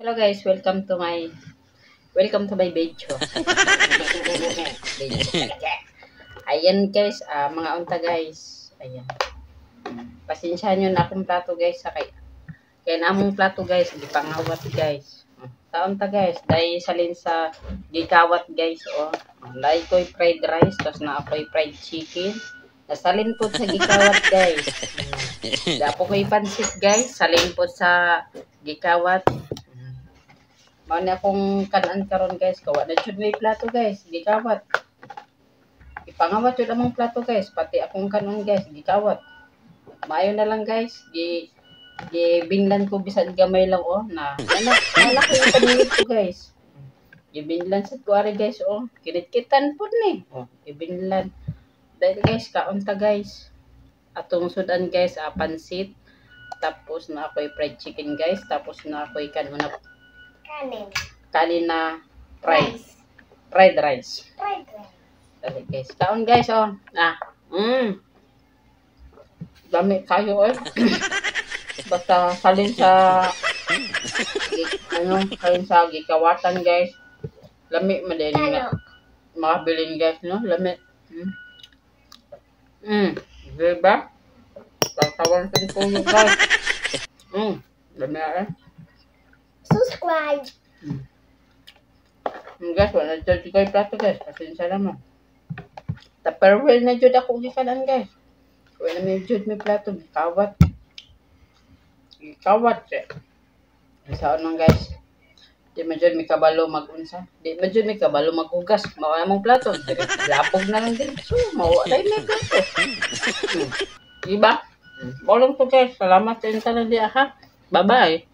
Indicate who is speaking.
Speaker 1: Hello guys, welcome to my video. Ayan guys, mga unta guys. Ayan. Pasensyahan nyo na akong plato guys. Kaya na among plato guys, gipangawat guys. Taon ta guys, dahil salin sa gikawat guys. Dahil ko'y fried rice, tapos na ako'y fried chicken. Nasalin po sa gikawat guys. Dapo ko'y pansit guys, salin po sa gikawat. Mao na akong kanan karon guys, kawa na jud may plato guys, gikawat. Ipangawat jud among plato guys, pati akong kanon guys, gikawat. Maayo na lang guys, gibinglan ko bisan gamay lang na nalaki yung paningit ko guys. Gibinglan sad ko ari guys kinitkitan pud ni. Gibinglan. Dahil guys, kaunta guys. Atong sudan guys, pansit. Tapos na ako'y fried chicken guys, tapos na ako'y kanin na fried rice. Dali guys. Kaon guys dami kayo Basta salin sa salin sa gikawatan guys. Lami madali nga. Makabilin guys no, lami. Diba? Tatawan ko yung guys. Lami
Speaker 2: Subscribe.
Speaker 1: Guys, wala dyan kayo plato guys. Pasensya naman. Tupperware na dyan ako gikanan guys. Wala may dyan may plato. Gikawat. Saan nang guys. Di man dyan may kabalo mag-unsa. Di man dyan may kabalo mag-ugas. Mawala mong plato. Lapog na lang din. So, mawala may plato. Diba? Bolong to guys. Salamat sa inyo na diya ha. Bye-bye.